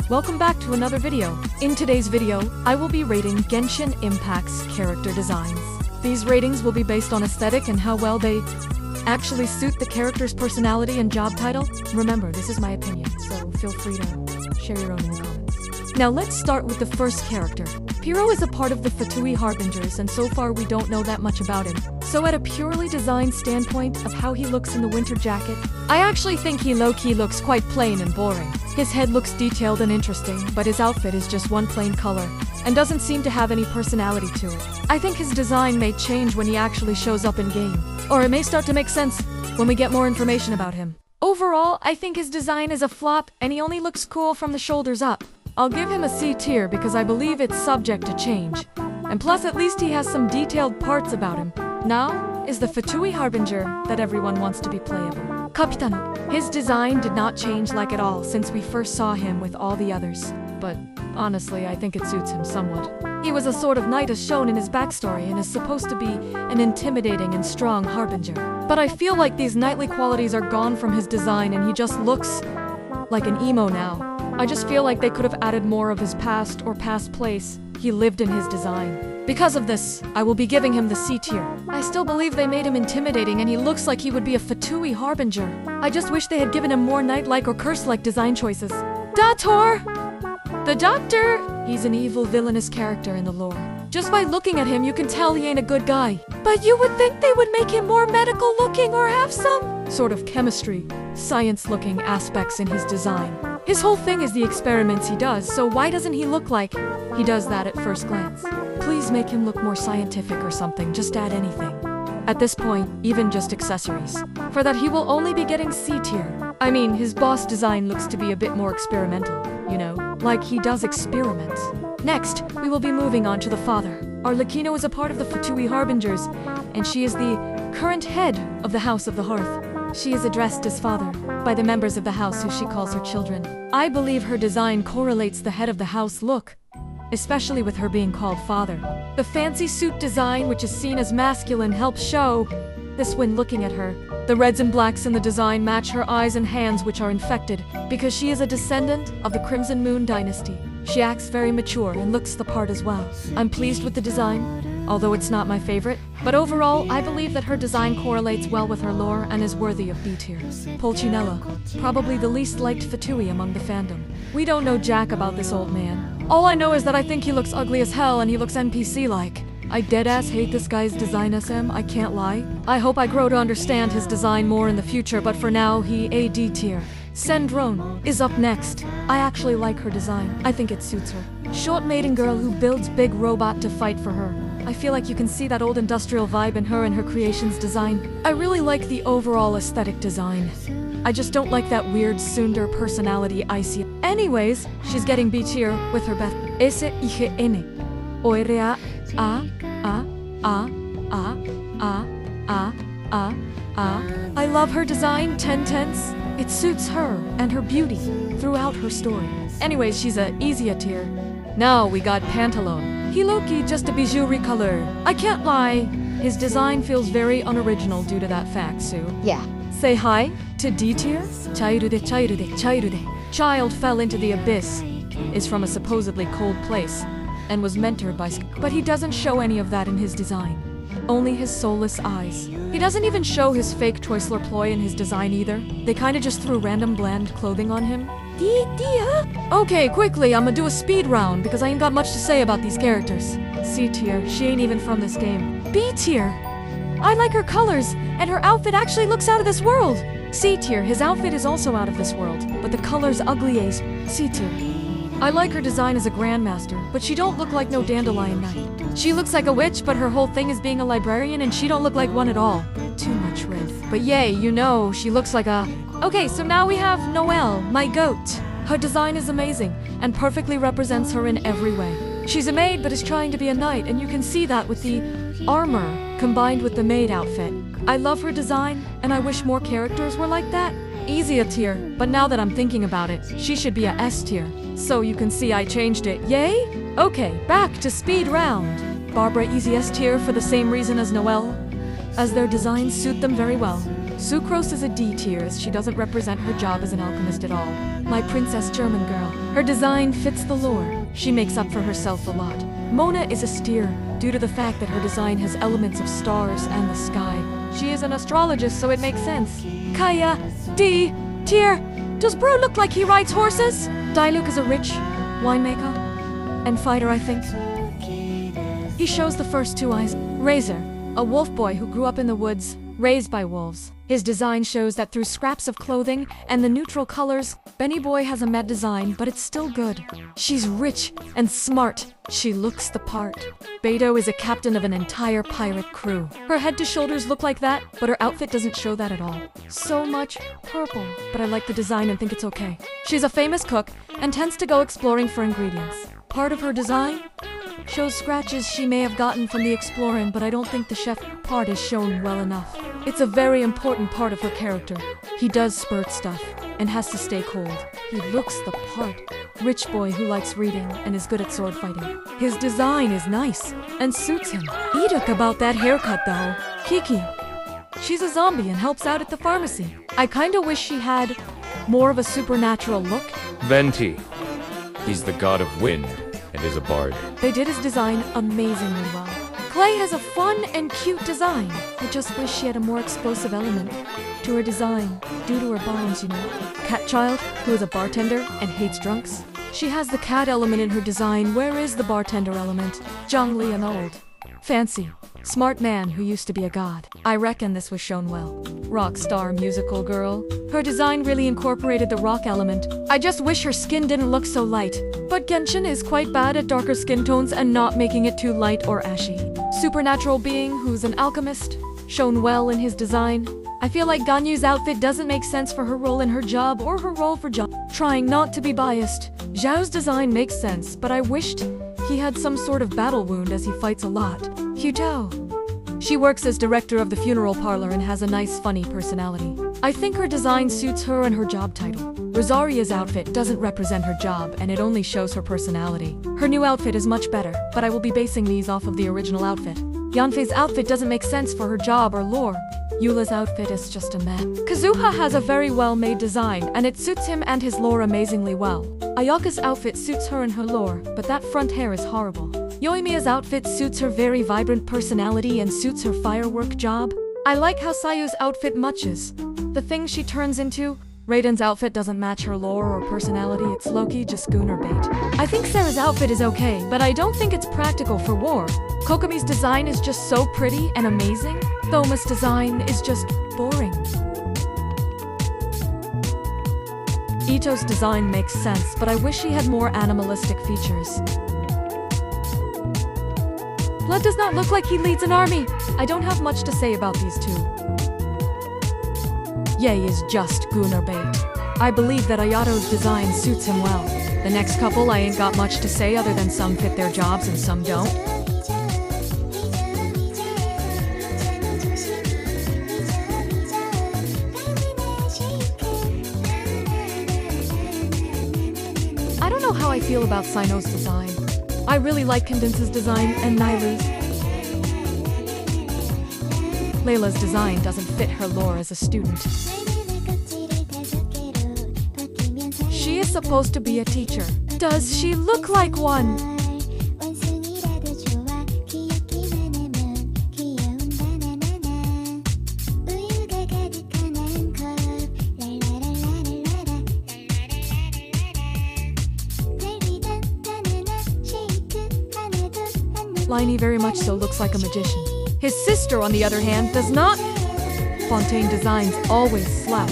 welcome back to another video. In today's video, I will be rating Genshin Impact's character designs. These ratings will be based on aesthetic and how well they actually suit the character's personality and job title. Remember, this is my opinion, so feel free to share your own in the comments. Now let's start with the first character. Piro is a part of the Fatui Harbingers, and so far we don't know that much about him. So at a purely design standpoint of how he looks in the winter jacket, I actually think he low-key looks quite plain and boring. His head looks detailed and interesting, but his outfit is just one plain color, and doesn't seem to have any personality to it. I think his design may change when he actually shows up in game, or it may start to make sense when we get more information about him. Overall, I think his design is a flop, and he only looks cool from the shoulders up. I'll give him a C tier because I believe it's subject to change. And plus, at least he has some detailed parts about him. Now is the Fatui Harbinger that everyone wants to be playable. Capitano. His design did not change like at all since we first saw him with all the others. But honestly, I think it suits him somewhat. He was a sort of knight as shown in his backstory and is supposed to be an intimidating and strong harbinger. But I feel like these knightly qualities are gone from his design and he just looks like an emo now. I just feel like they could have added more of his past or past place he lived in his design. Because of this, I will be giving him the C tier. I still believe they made him intimidating and he looks like he would be a Fatui Harbinger. I just wish they had given him more knight-like or curse-like design choices. Dator! The Doctor! He's an evil villainous character in the lore. Just by looking at him, you can tell he ain't a good guy. But you would think they would make him more medical looking or have some sort of chemistry, science-looking aspects in his design. His whole thing is the experiments he does, so why doesn't he look like he does that at first glance? Please make him look more scientific or something, just add anything. At this point, even just accessories. For that he will only be getting C tier. I mean, his boss design looks to be a bit more experimental, you know? Like he does experiments. Next, we will be moving on to the father. Arlecchino is a part of the Fatui Harbingers, and she is the current head of the House of the Hearth. She is addressed as father by the members of the house who she calls her children. I believe her design correlates the head of the house look, especially with her being called father. The fancy suit design, which is seen as masculine, helps show this when looking at her. The reds and blacks in the design match her eyes and hands, which are infected, because she is a descendant of the Crimson Moon dynasty. She acts very mature and looks the part as well. I'm pleased with the design, although it's not my favorite. But overall, I believe that her design correlates well with her lore and is worthy of B tier. Pulcinella, probably the least liked Fatui among the fandom. We don't know jack about this old man. All I know is that I think he looks ugly as hell and he looks NPC-like. I deadass hate this guy's design SM, I can't lie. I hope I grow to understand his design more in the future, but for now, he a D tier. ᵮᵉ is up next. I actually like her design. I think it suits her. Short maiden girl who builds big robot to fight for her. I feel like you can see that old industrial vibe in her and her creation's design. I really like the overall aesthetic design. I just don't like that weird tsundere personality I see. Anyways, she's getting B tier with her best SIGN. Oira I love her design, 10 tenths. It suits her and her beauty throughout her story. Anyways, she's a easier tier. Now we got Pantalone. He low-key just a bijouterie color. I can't lie, his design feels very unoriginal due to that fact, Sue. Yeah. Say hi to D tier. Child fell into the abyss, is from a supposedly cold place, and was mentored by but he doesn't show any of that in his design. Only his soulless eyes. He doesn't even show his fake Toysler ploy in his design either. They kinda just threw random bland clothing on him. Okay, quickly, I'ma do a speed round because I ain't got much to say about these characters. C tier, she ain't even from this game. B tier. I like her colors, and her outfit actually looks out of this world. C tier, his outfit is also out of this world, but the color's ugly as C tier. I like her design as a grandmaster, but she don't look like no dandelion knight. She looks like a witch, but her whole thing is being a librarian and she don't look like one at all. Too much red. But yay, you know, she looks like a... Okay, so now we have Noelle, my goat. Her design is amazing and perfectly represents her in every way. She's a maid but is trying to be a knight, and you can see that with the armor combined with the maid outfit. I love her design, and I wish more characters were like that. Easy a tier, but now that I'm thinking about it, she should be a S tier. So you can see I changed it, yay? Okay, back to speed round. Barbara easy S tier for the same reason as Noelle, as their designs suit them very well. Sucrose is a D tier as she doesn't represent her job as an alchemist at all. My princess German girl. Her design fits the lore. She makes up for herself a lot. Mona is a steer due to the fact that her design has elements of stars and the sky. She is an astrologist, so it makes sense. Kaya, D tier. Does Bro look like he rides horses? Diluc is a rich winemaker and fighter, I think. He shows the first two eyes. Razor, a wolf boy who grew up in the woods, raised by wolves. His design shows that through scraps of clothing and the neutral colors, Benny Boy has a mad design, but it's still good. She's rich and smart. She looks the part. Beto is a captain of an entire pirate crew. Her head to shoulders look like that, but her outfit doesn't show that at all. So much purple, but I like the design and think it's okay. She's a famous cook and tends to go exploring for ingredients. Part of her design shows scratches she may have gotten from the exploring, but I don't think the chef part is shown well enough. It's a very important part of her character. He does spurt stuff and has to stay cold. He looks the part. Rich boy who likes reading and is good at sword fighting. His design is nice and suits him. Eduk about that haircut though. Kiki. She's a zombie and helps out at the pharmacy. I kinda wish she had more of a supernatural look. Venti. He's the god of wind and is a bard. They did his design amazingly well. Clay has a fun and cute design. I just wish she had a more explosive element to her design due to her bombs, you know. Catchild, who is a bartender and hates drunks. She has the cat element in her design. Where is the bartender element? Zhongli and old. Fancy. Smart man who used to be a god. I reckon this was shown well. Rock star musical girl. Her design really incorporated the rock element. I just wish her skin didn't look so light. But Genshin is quite bad at darker skin tones and not making it too light or ashy. Supernatural being who's an alchemist. Shown well in his design. I feel like Ganyu's outfit doesn't make sense for her role in her job or her role for job. Trying not to be biased. Zhao's design makes sense, but I wished he had some sort of battle wound as he fights a lot. Hutao. She works as director of the funeral parlor and has a nice, funny personality. I think her design suits her and her job title. Rosaria's outfit doesn't represent her job and it only shows her personality. Her new outfit is much better, but I will be basing these off of the original outfit. Yanfei's outfit doesn't make sense for her job or lore. Eula's outfit is just a meh. Kazuha has a very well-made design, and it suits him and his lore amazingly well. Ayaka's outfit suits her and her lore, but that front hair is horrible. Yoimiya's outfit suits her very vibrant personality and suits her firework job. I like how Sayu's outfit matches the thing she turns into. Raiden's outfit doesn't match her lore or personality, it's low-key just gooner bait. I think Sarah's outfit is okay, but I don't think it's practical for war. Kokomi's design is just so pretty and amazing. Thoma's design is just boring. Ito's design makes sense, but I wish he had more animalistic features. Blood does not look like he leads an army. I don't have much to say about these two. Ye is just gooner bait. I believe that Ayato's design suits him well. The next couple I ain't got much to say other than some fit their jobs and some don't. I don't know how I feel about Sino's design. I really like Condense's design and Nailu's. Layla's design doesn't fit her lore as a student. She is supposed to be a teacher. Does she look like one? Liney very much so looks like a magician. His sister, on the other hand, does not. Fontaine designs always slap.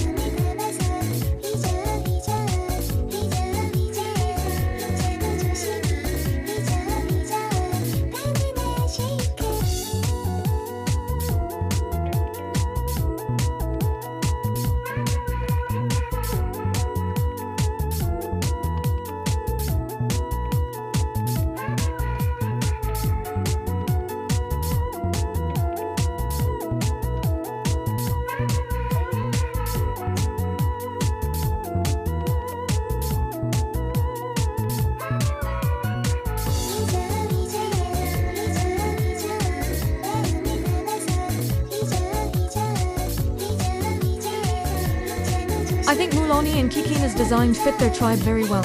I think Muloni and Kikina's designs fit their tribe very well.